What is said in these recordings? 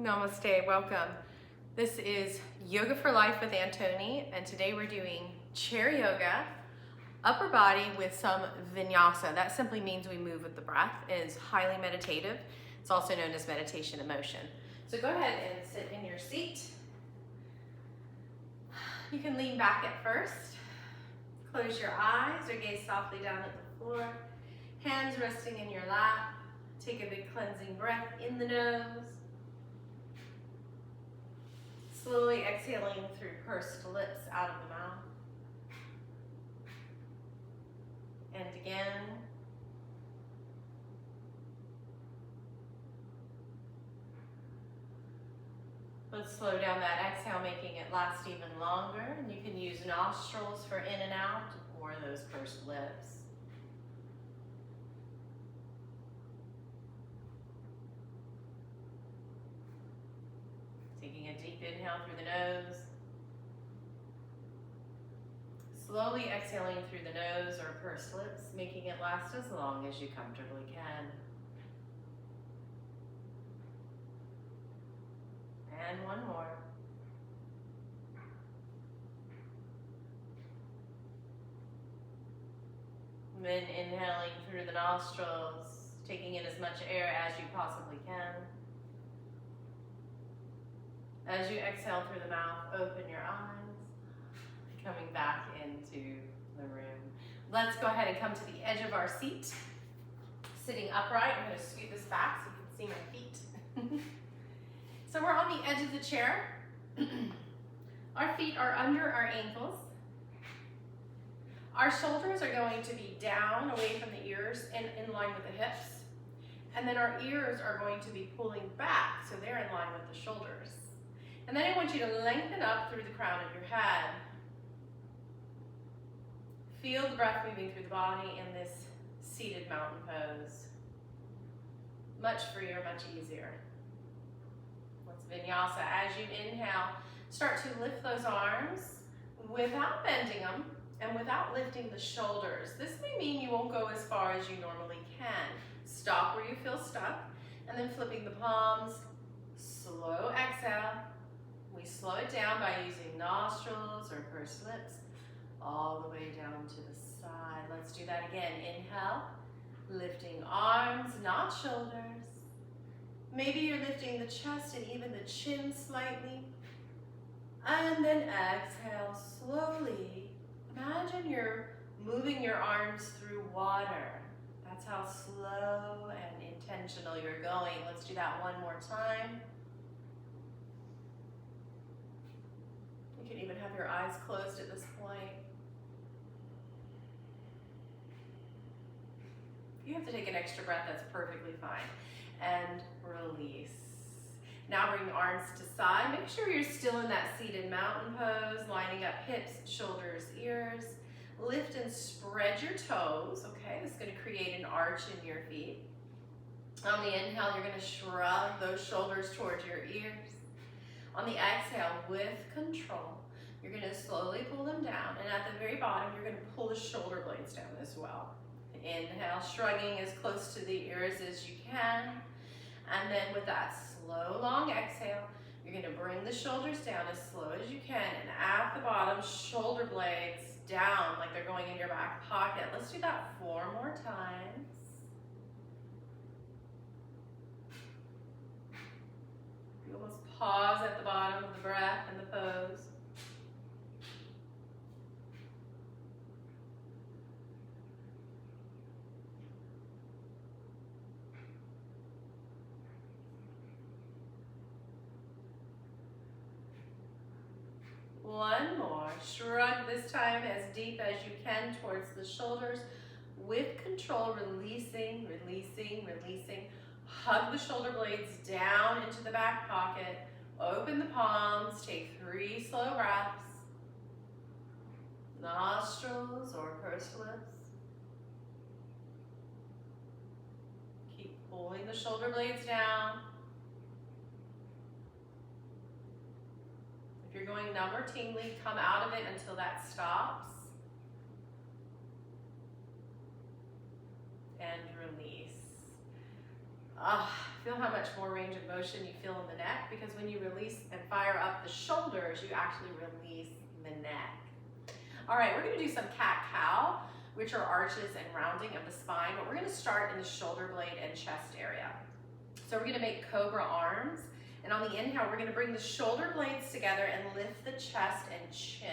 Namaste, welcome. This is Yoga for Life with Antoni, and today we're doing chair yoga, upper body with some vinyasa. That simply means we move with the breath. It is highly meditative. It's also known as meditation in motion. So go ahead and sit in your seat. You can lean back at first. Close your eyes or gaze softly down at the floor. Hands resting in your lap. Take a big cleansing breath in the nose. Slowly exhaling through pursed lips out of the mouth. And again. Let's slow down that exhale, making it last even longer. And you can use nostrils for in and out or those pursed lips. Taking a deep inhale through the nose. Slowly exhaling through the nose or pursed lips, making it last as long as you comfortably can. And one more. And then inhaling through the nostrils, taking in as much air as you possibly can. As you exhale through the mouth, open your eyes, coming back into the room. Let's go ahead and come to the edge of our seat. Sitting upright, I'm going to scoot this back so you can see my feet. So we're on the edge of the chair. Our feet are under our ankles. Our shoulders are going to be down, away from the ears, and in line with the hips. And then our ears are going to be pulling back, so they're in line with the shoulders. And then I want you to lengthen up through the crown of your head. Feel the breath moving through the body in this seated mountain pose. Much freer, much easier. Let's vinyasa. As you inhale, start to lift those arms without bending them and without lifting the shoulders. This may mean you won't go as far as you normally can. Stop where you feel stuck, and then flipping the palms. Slow exhale. We slow it down by using nostrils or pursed lips all the way down to the side. Let's do that again. Inhale, lifting arms, not shoulders. Maybe you're lifting the chest and even the chin slightly. And then exhale slowly. Imagine you're moving your arms through water. That's how slow and intentional you're going. Let's do that one more time. You can even have your eyes closed at this point. If you have to take an extra breath, that's perfectly fine. And release. Now bring the arms to side. Make sure you're still in that seated mountain pose, lining up hips, shoulders, ears. Lift and spread your toes, okay? This is going to create an arch in your feet. On the inhale, you're going to shrug those shoulders towards your ears. On the exhale, with control, you're going to slowly pull them down. And at the very bottom, you're going to pull the shoulder blades down as well. Inhale, shrugging as close to the ears as you can. And then with that slow, long exhale, you're going to bring the shoulders down as slow as you can. And at the bottom, shoulder blades down like they're going in your back pocket. Let's do that 4 more times. You almost pause at the bottom of the breath and the pose. One more. Shrug this time as deep as you can towards the shoulders. With control, releasing, releasing, releasing. Hug the shoulder blades down into the back pocket. Open the palms. Take 3 slow breaths. Nostrils or pursed lips. Keep pulling the shoulder blades down. If you're going numb or tingly, come out of it until that stops. And release. Feel how much more range of motion you feel in the neck, because when you release and fire up the shoulders, you actually release the neck. All right, we're gonna do some cat-cow, which are arches and rounding of the spine, but we're gonna start in the shoulder blade and chest area. So we're gonna make cobra arms, and on the inhale, we're gonna bring the shoulder blades together and lift the chest and chin.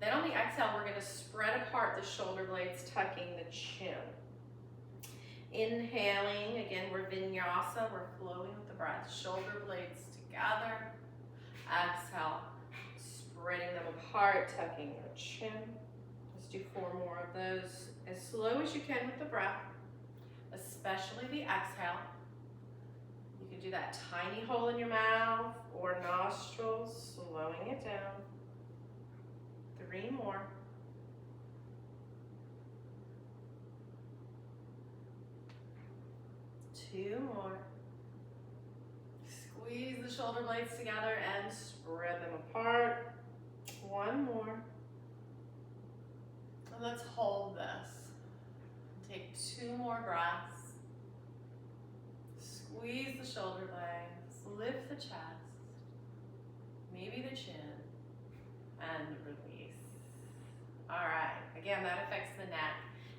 Then on the exhale, we're gonna spread apart the shoulder blades, tucking the chin. Inhaling, again, we're vinyasa, we're flowing with the breath. Shoulder blades together. Exhale, spreading them apart, tucking your chin. Let's do 4 more of those as slow as you can with the breath, especially the exhale. You can do that tiny hole in your mouth or nostrils, slowing it down. 3 more. 2 more. Squeeze the shoulder blades together and spread them apart. 1 more. And let's hold this. Take 2 more breaths. Squeeze the shoulder blades, lift the chest, maybe the chin, and release. All right, again, that affects the neck.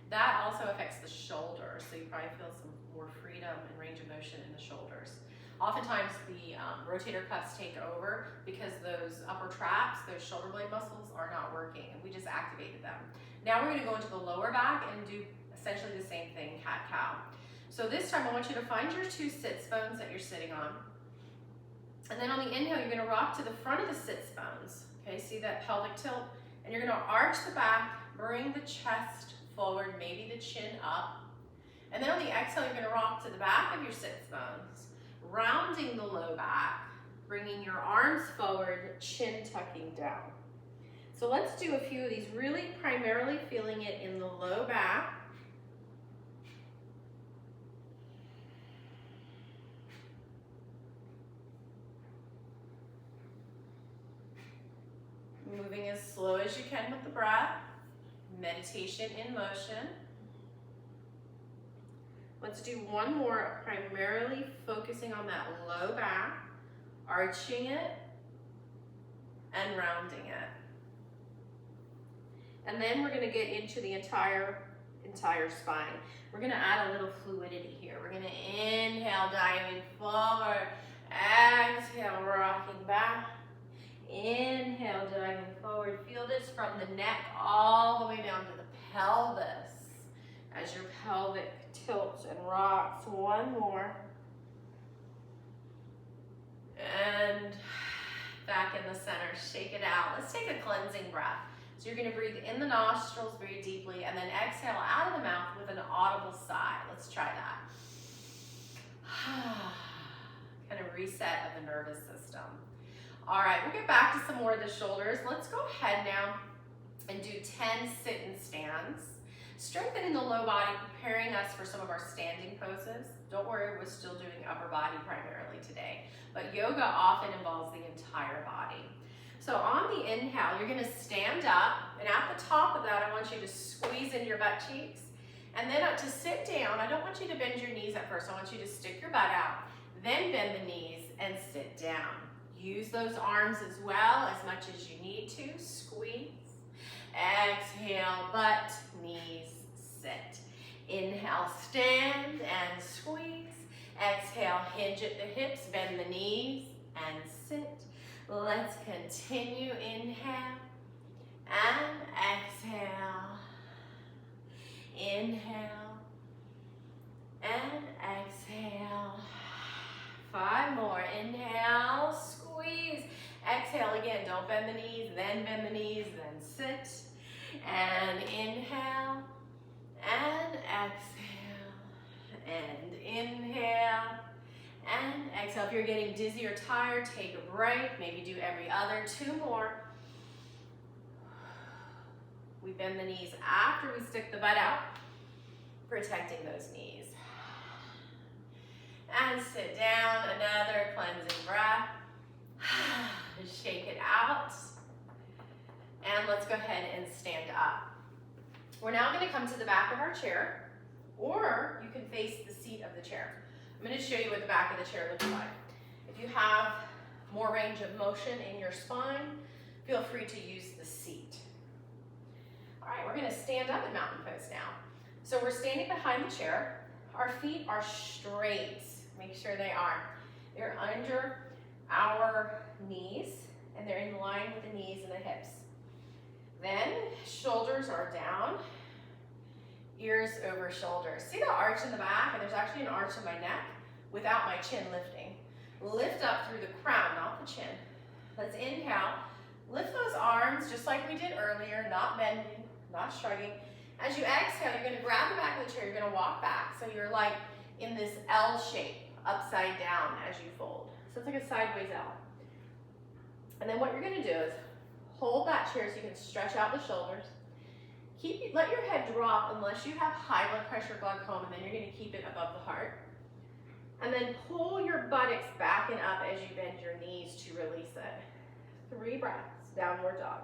That also affects the shoulders, so you probably feel some more freedom and range of motion in the shoulders. Oftentimes the rotator cuffs take over because those upper traps, those shoulder blade muscles are not working, and we just activated them. Now we're gonna go into the lower back and do essentially the same thing, cat-cow. So this time I want you to find your 2 sits bones that you're sitting on. And then on the inhale, you're gonna rock to the front of the sits bones. Okay, see that pelvic tilt? And you're gonna arch the back, bring the chest forward, maybe the chin up. And then on the exhale, you're gonna rock to the back of your sits bones, rounding the low back, bringing your arms forward, chin tucking down. So let's do a few of these, really primarily feeling it in the low back. Moving as slow as you can with the breath. Meditation in motion. Let's do 1 more, primarily focusing on that low back, arching it and rounding it. And then we're gonna get into the entire spine. We're gonna add a little fluidity here. We're gonna inhale, diving forward. Exhale, rocking back. Inhale, diving forward. Feel this from the neck all the way down to the pelvis as your pelvic tilts and rocks. 1 more. And back in the center, shake it out. Let's take a cleansing breath. So you're gonna breathe in the nostrils very deeply and then exhale out of the mouth with an audible sigh. Let's try that. Kind of reset of the nervous system. All right, we'll get back to some more of the shoulders. Let's go ahead now and do 10 sit and stands. Strengthening the low body, preparing us for some of our standing poses. Don't worry, we're still doing upper body primarily today, but yoga often involves the entire body. So on the inhale, you're gonna stand up, and at the top of that, I want you to squeeze into your butt cheeks. And then to sit down, I don't want you to bend your knees at first. I want you to stick your butt out, then bend the knees and sit down. Use those arms as well, as much as you need to. Squeeze. Exhale, butt, knees, sit. Inhale, stand and squeeze. Exhale, hinge at the hips, bend the knees and sit. Let's continue. Inhale and exhale. Inhale and exhale. 5 more. Inhale, squeeze. Exhale again. Don't bend the knees, then bend the knees, then sit. And inhale and exhale. And inhale and exhale. If you're getting dizzy or tired, take a break. Maybe do every other. 2 more. We bend the knees after we stick the butt out, protecting those knees. And sit down, another cleansing breath. Shake it out. And let's go ahead and stand up. We're now going to come to the back of our chair, or you can face the seat of the chair. I'm going to show you what the back of the chair looks like. If you have more range of motion in your spine, feel free to use the seat. All right, we're going to stand up in mountain pose now. So we're standing behind the chair. Our feet are straight. Make sure they are. They're under our knees, and they're in line with the knees and the hips. Then shoulders are down, ears over shoulders. See the arch in the back? And there's actually an arch in my neck without my chin lifting. Lift up through the crown, not the chin. Let's inhale. Lift those arms just like we did earlier, not bending, not shrugging. As you exhale, you're going to grab the back of the chair. You're going to walk back. So you're like in this L shape, upside down as you fold. So it's like a sideways L. And then what you're going to do is hold that chair so you can stretch out the shoulders. Let your head drop unless you have high blood pressure, glaucoma, and then you're going to keep it above the heart. And then pull your buttocks back and up as you bend your knees to release it. 3 breaths, downward dog.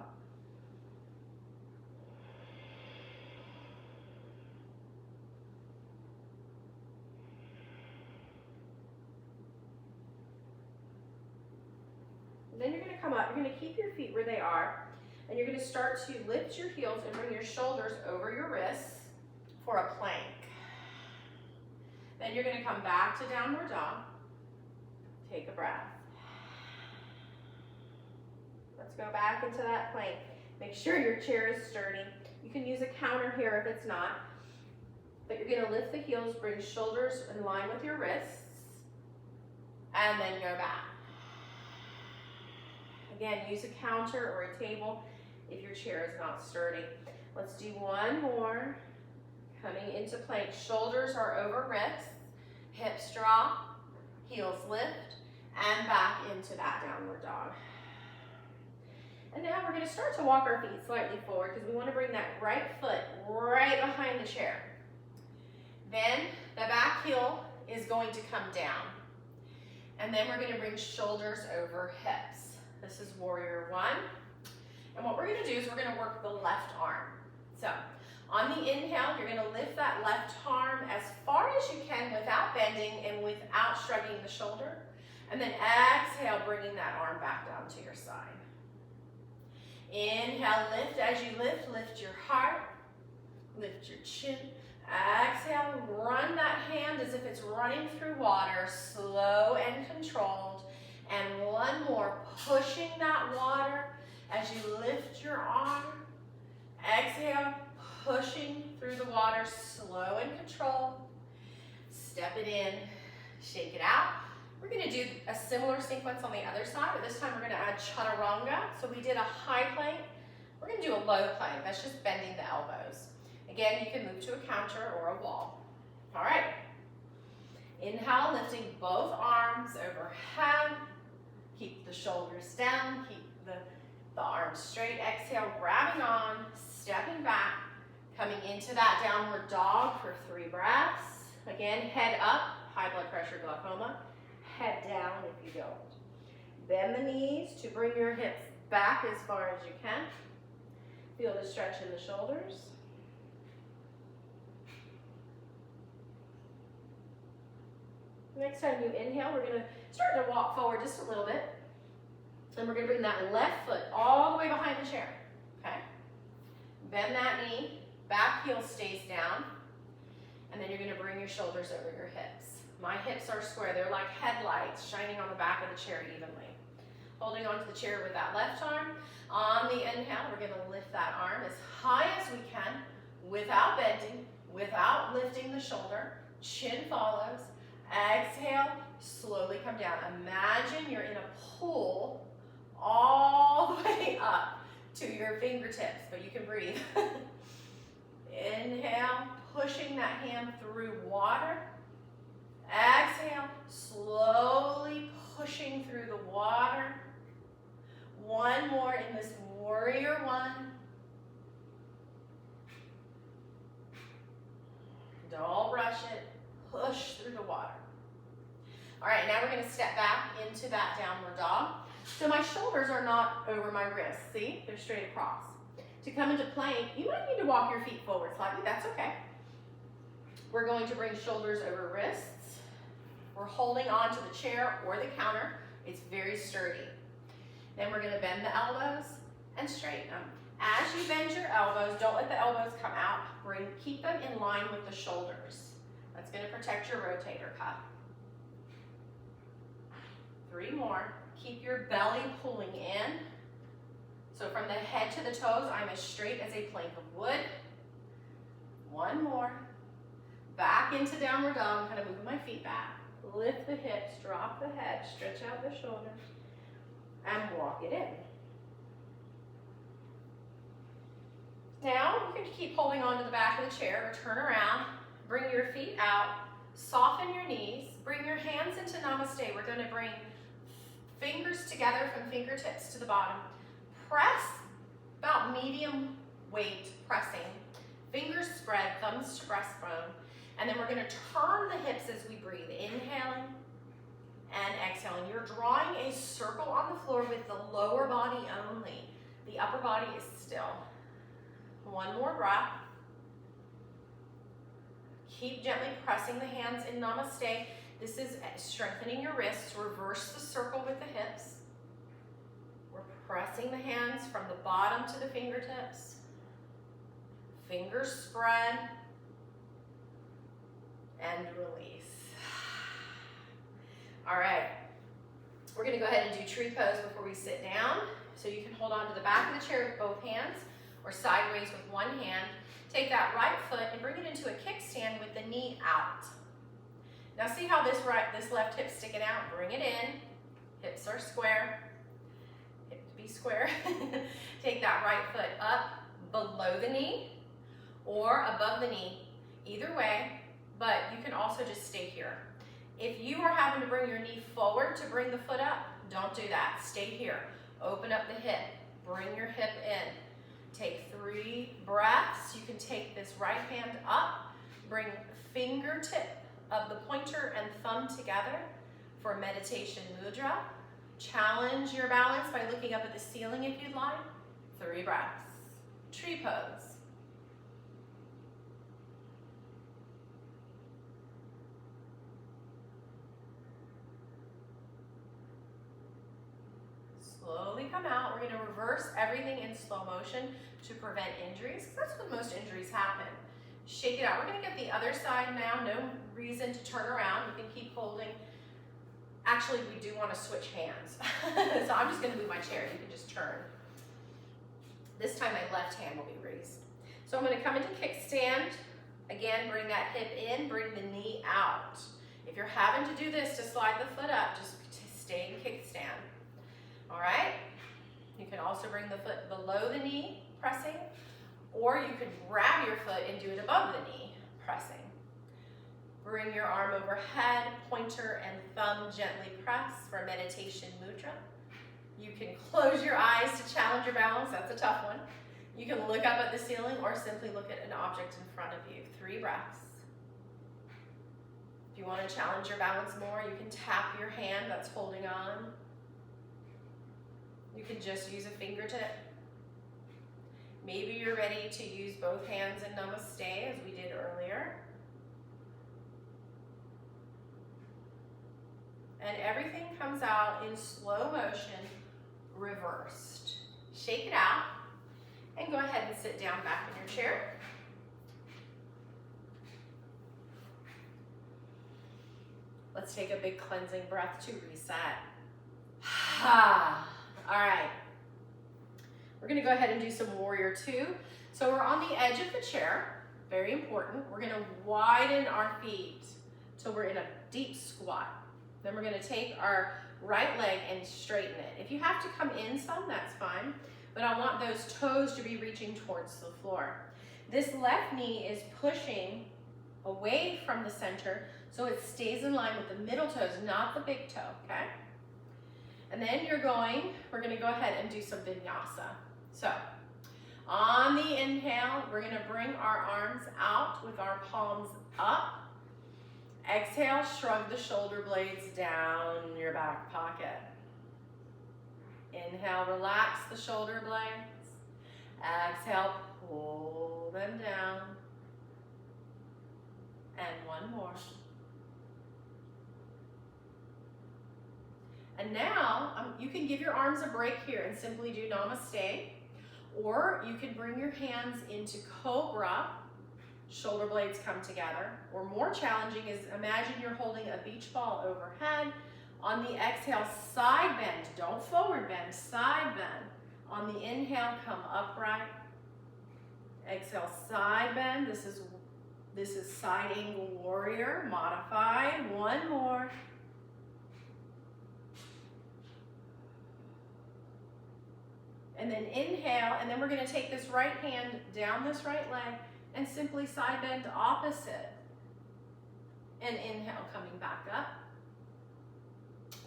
And then you're going to come up, you're going to keep your feet where they are, and you're going to start to lift your heels and bring your shoulders over your wrists for a plank. Then you're going to come back to downward dog. Take a breath. Let's go back into that plank. Make sure your chair is sturdy. You can use a counter here if it's not. But you're going to lift the heels, bring shoulders in line with your wrists, and then go back. Again, use a counter or a table if your chair is not sturdy. Let's do one more. Coming into plank, shoulders are over wrists, hips drop, heels lift, and back into that downward dog. And now we're going to start to walk our feet slightly forward because we want to bring that right foot right behind the chair. Then the back heel is going to come down. And then we're going to bring shoulders over hips. This is warrior 1. And what we're going to do is we're going to work the left arm. So on the inhale, you're going to lift that left arm as far as you can without bending and without shrugging the shoulder. And then exhale, bringing that arm back down to your side. Inhale, lift. As you lift, lift your heart, lift your chin. Exhale, run that hand as if it's running through water, slow and controlled. And one more, pushing that water as you lift your arm. Exhale, pushing through the water, slow and controlled. Step it in, shake it out. We're going to do a similar sequence on the other side, but this time we're going to add chaturanga. So we did a high plank. We're going to do a low plank. That's just bending the elbows. Again, you can move to a counter or a wall. All right. Inhale, lifting both arms overhead. Keep the shoulders down. Keep the arms straight. Exhale, grabbing on, stepping back, coming into that downward dog for 3 breaths. Again, head up, high blood pressure, glaucoma. Head down if you don't. Bend the knees to bring your hips back as far as you can. Feel the stretch in the shoulders. Next time you inhale, we're going to start to walk forward just a little bit. And we're going to bring that left foot all the way behind the chair. Okay? Bend that knee. Back heel stays down. And then you're going to bring your shoulders over your hips. My hips are square. They're like headlights shining on the back of the chair evenly. Holding onto the chair with that left arm. On the inhale, we're going to lift that arm as high as we can without bending, without lifting the shoulder. Chin follows. Exhale, slowly come down. Imagine you're in a pool all the way up to your fingertips, but you can breathe. Inhale, pushing that hand through water. Exhale, slowly pushing through the water. One more in this warrior 1. Don't rush it. Push through the water. All right, now we're going to step back into that downward dog. So my shoulders are not over my wrists. See? They're straight across. To come into plank, you might need to walk your feet forward slightly. That's okay. We're going to bring shoulders over wrists. We're holding on to the chair or the counter. It's very sturdy. Then we're gonna bend the elbows and straighten them. As you bend your elbows, don't let the elbows come out. Keep them in line with the shoulders. That's gonna protect your rotator cuff. 3 more. Keep your belly pulling in. So from the head to the toes, I'm as straight as a plank of wood. 1 more. Back into downward dog. I'm kind of moving my feet back. Lift the hips, drop the head, stretch out the shoulders, and walk it in. Now, you can keep holding on to the back of the chair or turn around. Bring your feet out, soften your knees, bring your hands into namaste. We're gonna bring fingers together from fingertips to the bottom. Press, about medium weight pressing. Fingers spread, thumbs to breastbone. And then we're gonna turn the hips as we breathe. Inhaling and exhaling. You're drawing a circle on the floor with the lower body only. The upper body is still. 1 more breath. Keep gently pressing the hands in namaste. This is strengthening your wrists. Reverse the circle with the hips. We're pressing the hands from the bottom to the fingertips. Fingers spread. And release. All right. We're going to go ahead and do tree pose before we sit down. So you can hold on to the back of the chair with both hands or sideways with one hand. Take that right foot and bring it into a kickstand with the knee out. Now see how this left hip's sticking out? Bring it in. Hips are square. Hips be square. Take that right foot up below the knee or above the knee. Either way, but you can also just stay here. If you are having to bring your knee forward to bring the foot up, don't do that. Stay here. Open up the hip. Bring your hip in. Take 3 breaths. You can take this right hand up. Bring fingertip of the pointer and thumb together for meditation mudra. Challenge your balance by looking up at the ceiling if you'd like. 3 breaths. Tree pose. Slowly come out. We're going to reverse everything in slow motion to prevent injuries, because that's when most injuries happen. Shake it out. We're going to get the other side now. No reason to turn around. You can keep holding. Actually, we do want to switch hands. So I'm just going to move my chair. You can just turn. This time my left hand will be raised. So I'm going to come into kickstand. Again, bring that hip in, bring the knee out. If you're having to do this to slide the foot up, just stay in kickstand. All right? You can also bring the foot below the knee, pressing, or you could grab your foot and do it above the knee, pressing. Bring your arm overhead, pointer and thumb gently press for meditation mudra. You can close your eyes to challenge your balance. That's a tough one. You can look up at the ceiling or simply look at an object in front of you. 3 breaths. If you want to challenge your balance more, you can tap your hand that's holding on. You can just use a fingertip. Maybe you're ready to use both hands in namaste as we did earlier. And everything comes out in slow motion, reversed. Shake it out and go ahead and sit down back in your chair. Let's take a big cleansing breath to reset. All right. We're going to go ahead and do some warrior 2. So we're on the edge of the chair. Very important. We're going to widen our feet till we're in a deep squat. Then we're going to take our right leg and straighten it. If you have to come in some, that's fine. But I want those toes to be reaching towards the floor. This left knee is pushing away from the center so it stays in line with the middle toes, not the big toe, okay? And then we're going to go ahead and do some vinyasa. So, on the inhale, we're going to bring our arms out with our palms up. Exhale, shrug the shoulder blades down your back pocket. Inhale, relax the shoulder blades. Exhale, pull them down. And 1 more. And now you can give your arms a break here and simply do namaste, or you can bring your hands into cobra, shoulder blades come together, or more challenging is imagine you're holding a beach ball overhead. On the exhale, side bend, don't forward bend, side bend. On the inhale, come upright. Exhale, side bend. This is side angle warrior, modified. One more. And then inhale, and then we're gonna take this right hand down this right leg and simply side bend opposite. And inhale, coming back up.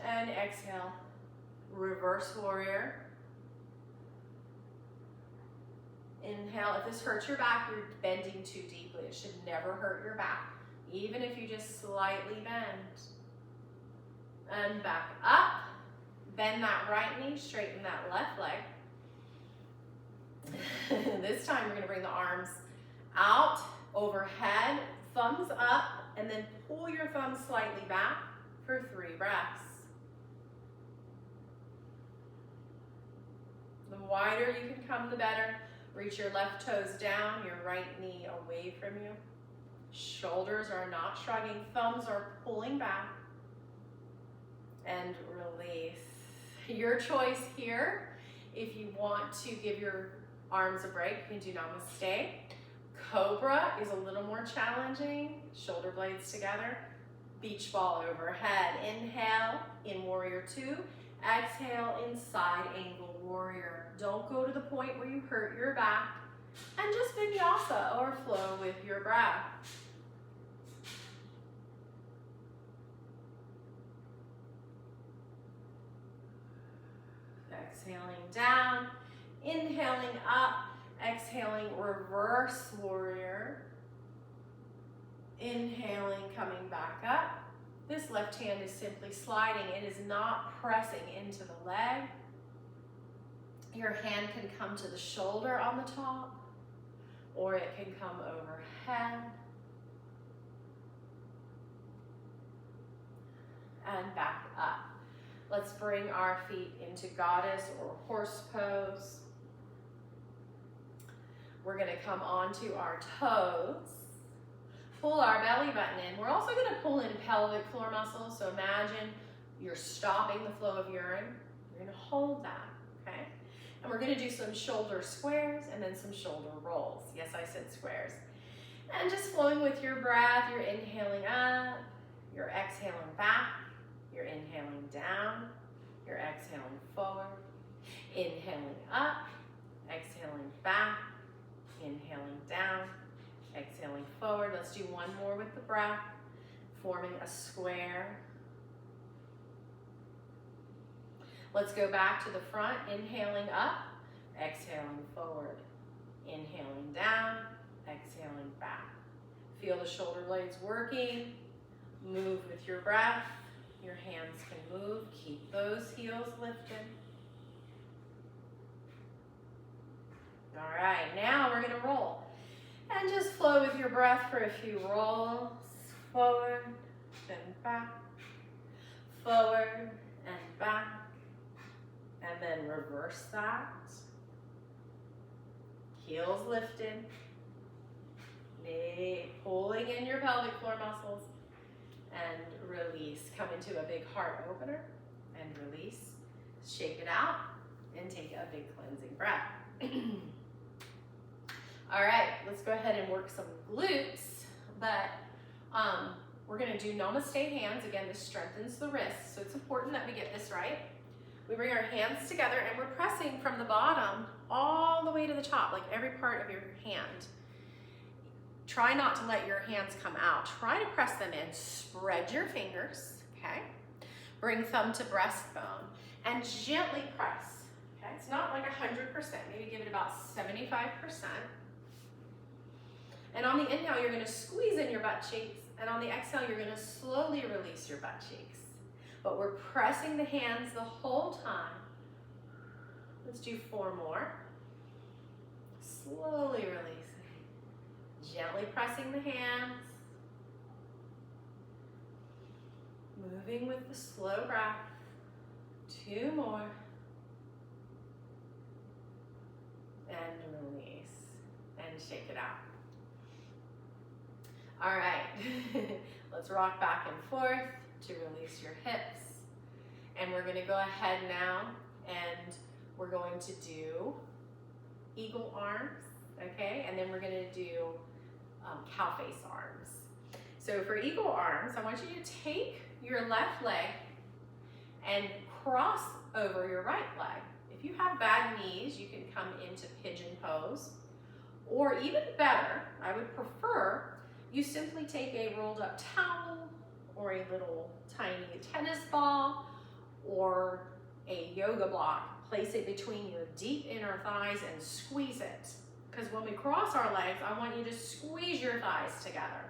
And exhale, reverse warrior. Inhale, if this hurts your back, you're bending too deeply. It should never hurt your back, even if you just slightly bend. And back up. Bend that right knee, straighten that left leg. This time we're gonna bring the arms out, overhead, thumbs up, and then pull your thumbs slightly back for 3 breaths. The wider you can come, the better. Reach your left toes down, your right knee away from you. Shoulders are not shrugging, thumbs are pulling back. And release. Your choice here. If you want to give your arms a break, you can do namaste. Cobra is a little more challenging. Shoulder blades together. Beach ball overhead. Inhale in warrior 2. Exhale in side angle warrior. Don't go to the point where you hurt your back. And just vinyasa or flow with your breath. Exhaling down, inhaling up, exhaling reverse warrior. Inhaling, coming back up. This left hand is simply sliding. It is not pressing into the leg. Your hand can come to the shoulder on the top, or it can come overhead. And back up. Let's bring our feet into goddess or horse pose. We're gonna come onto our toes. Pull our belly button in. We're also gonna pull in pelvic floor muscles. So imagine you're stopping the flow of urine. You're gonna hold that, okay? And we're gonna do some shoulder squares and then some shoulder rolls. Yes, I said squares. And just flowing with your breath, you're inhaling up, you're exhaling back, you're inhaling down, you're exhaling forward, inhaling up, exhaling back, inhaling down, exhaling forward. Let's do one more with the breath, forming a square. Let's go back to the front, inhaling up, exhaling forward, inhaling down, exhaling back. Feel the shoulder blades working. Move with your breath. Your hands can move. Keep those heels lifted. All right, now we're gonna roll. And just flow with your breath for a few rolls. Forward, then back. Forward and back. And then reverse that. Heels lifted. Pulling in your pelvic floor muscles. And release. Come into a big heart opener. And release. Shake it out. And take a big cleansing breath. All right, let's go ahead and work some glutes. But we're going to do namaste hands. Again, this strengthens the wrists. So it's important that we get this right. We bring our hands together and we're pressing from the bottom all the way to the top, like every part of your hand. Try not to let your hands come out. Try to press them in. Spread your fingers, okay? Bring thumb to breastbone and gently press, okay? It's not like 100%, maybe give it about 75%. And on the inhale, you're gonna squeeze in your butt cheeks, and on the exhale, you're gonna slowly release your butt cheeks. But we're pressing the hands the whole time. Let's do 4 more. Slowly releasing. Gently pressing the hands. Moving with the slow breath. 2 more. And release. And shake it out. All right. Let's rock back and forth to release your hips. And we're going to go ahead now and we're going to do eagle arms, okay? And then we're going to do cow face arms. So for eagle arms, I want you to take your left leg and cross over your right leg. If you have bad knees, you can come into pigeon pose. Or even better, I would prefer you simply take a rolled up towel or a little tiny tennis ball or a yoga block. Place it between your deep inner thighs and squeeze it. Because when we cross our legs, I want you to squeeze your thighs together.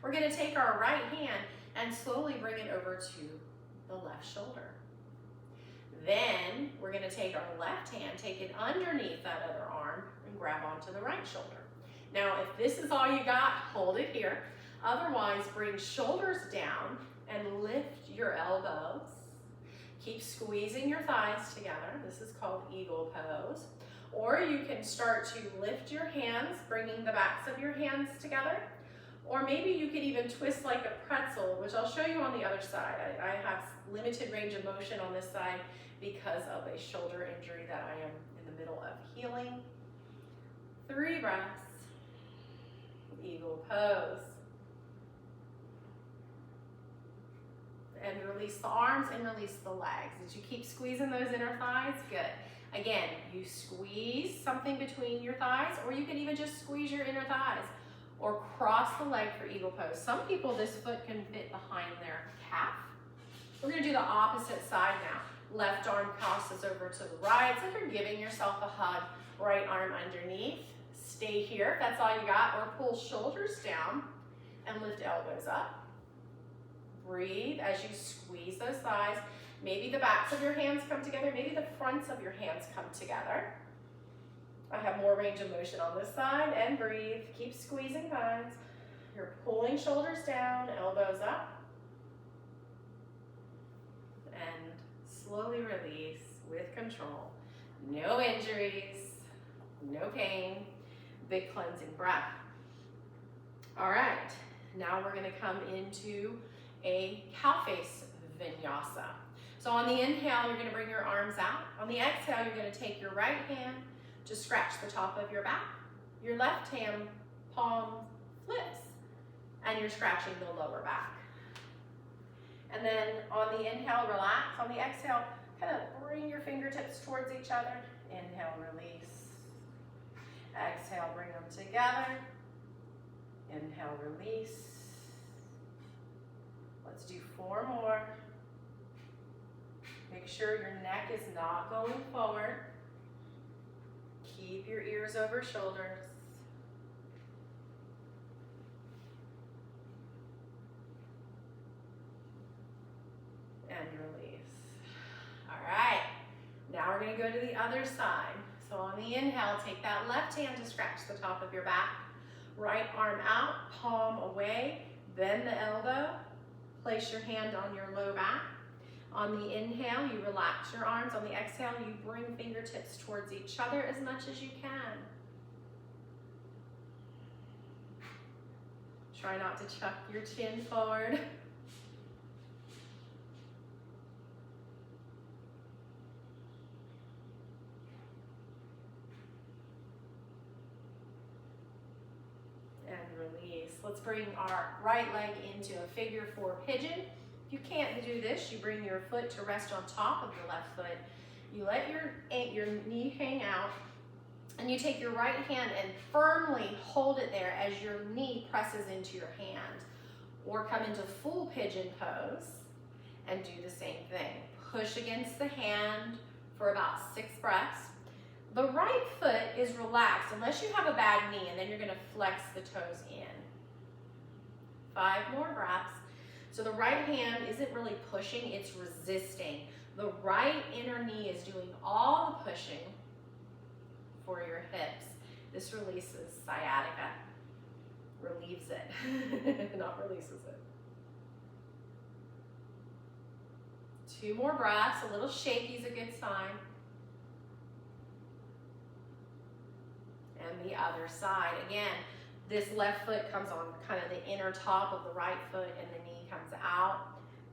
We're going to take our right hand and slowly bring it over to the left shoulder. Then we're going to take our left hand, take it underneath that other arm, and grab onto the right shoulder. Now, if this is all you got, hold it here. Otherwise, bring shoulders down and lift your elbows. Keep squeezing your thighs together. This is called eagle pose. Or you can start to lift your hands, bringing the backs of your hands together. Or maybe you could even twist like a pretzel, which I'll show you on the other side. I have limited range of motion on this side because of a shoulder injury that I am in the middle of healing. 3 breaths. Eagle pose. And release the arms and release the legs. As you keep squeezing those inner thighs, good. Again, you squeeze something between your thighs, or you can even just squeeze your inner thighs, or cross the leg for eagle pose. Some people, this foot can fit behind their calf. We're gonna do the opposite side now. Left arm crosses over to the right, so you're giving yourself a hug. Right arm underneath. Stay here if that's all you got, or pull shoulders down and lift elbows up. Breathe as you squeeze those thighs. Maybe the backs of your hands come together, maybe the fronts of your hands come together. I have more range of motion on this side, and breathe. Keep squeezing thighs. You're pulling shoulders down, elbows up. And slowly release with control. No injuries, no pain. Big cleansing breath. All right, now we're gonna come into a cow face vinyasa. So on the inhale, you're gonna bring your arms out. On the exhale, you're gonna take your right hand to scratch the top of your back. Your left hand palm flips, and you're scratching the lower back. And then on the inhale, relax. On the exhale, kind of bring your fingertips towards each other. Inhale, release. Exhale, bring them together. Inhale, release. Let's do 4 more. Make sure your neck is not going forward. Keep your ears over shoulders. And release. All right, now we're gonna go to the other side. So on the inhale, take that left hand to scratch the top of your back. Right arm out, palm away, bend the elbow. Place your hand on your low back. On the inhale, you relax your arms. On the exhale, you bring fingertips towards each other as much as you can. Try not to chuck your chin forward. And release. Let's bring our right leg into a figure 4 pigeon. If you can't do this, you bring your foot to rest on top of your left foot. You let your knee hang out, and you take your right hand and firmly hold it there as your knee presses into your hand. Or come into full pigeon pose and do the same thing. Push against the hand for about 6 breaths. The right foot is relaxed unless you have a bad knee, and then you're gonna flex the toes in. 5 more breaths. So the right hand isn't really pushing, it's resisting. The right inner knee is doing all the pushing for your hips. This releases sciatica, relieves it, not releases it. 2 more breaths. A little shaky is a good sign. And the other side. Again, this left foot comes on kind of the inner top of the right foot and the knee comes out.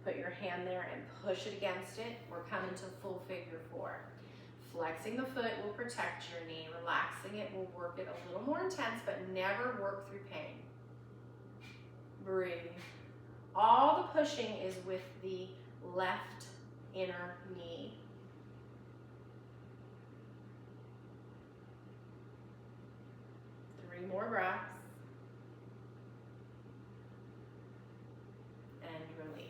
Put your hand there and push it against it. We're coming to full figure 4. Flexing the foot will protect your knee. Relaxing it will work it a little more intense, but never work through pain. Breathe. All the pushing is with the left inner knee. Three more breaths. And release.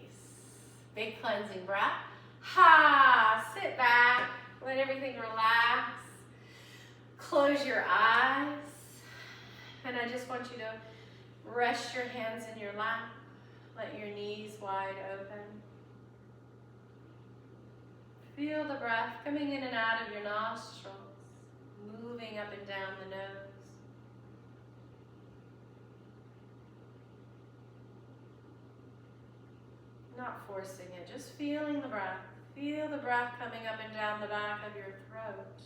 Big cleansing breath. Ha! Sit back. Let everything relax. Close your eyes. And I just want you to rest your hands in your lap. Let your knees wide open. Feel the breath coming in and out of your nostrils, moving up and down the nose. Not forcing it, just feeling the breath. Feel the breath coming up and down the back of your throat.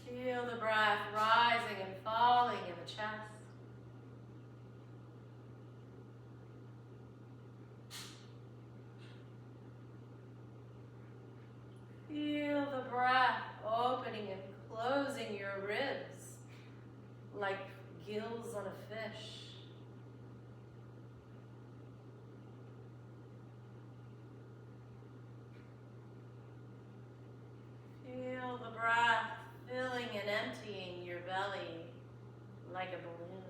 Feel the breath rising and falling in the chest. Feel the breath opening and closing your ribs like gills on a fish. Feel the breath filling and emptying your belly like a balloon.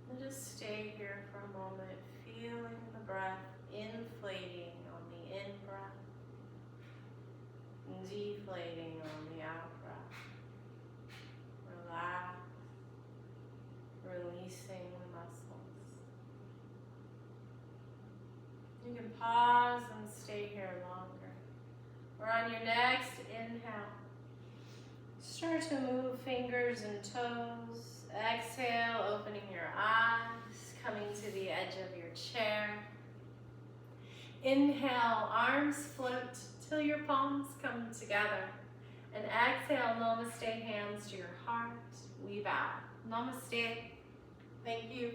And just stay here for a moment, feeling the breath inflating on the in-breath, and deflating on the out-breath. Relax, releasing the muscles. You can pause and stay here longer. We're on your next inhale. Start to move fingers and toes. Exhale, opening your eyes, coming to the edge of your chair. Inhale, arms float till your palms come together. And exhale, namaste, hands to your heart. We bow. Namaste. Thank you.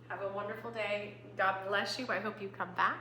Have a wonderful day. God bless you. I hope you come back.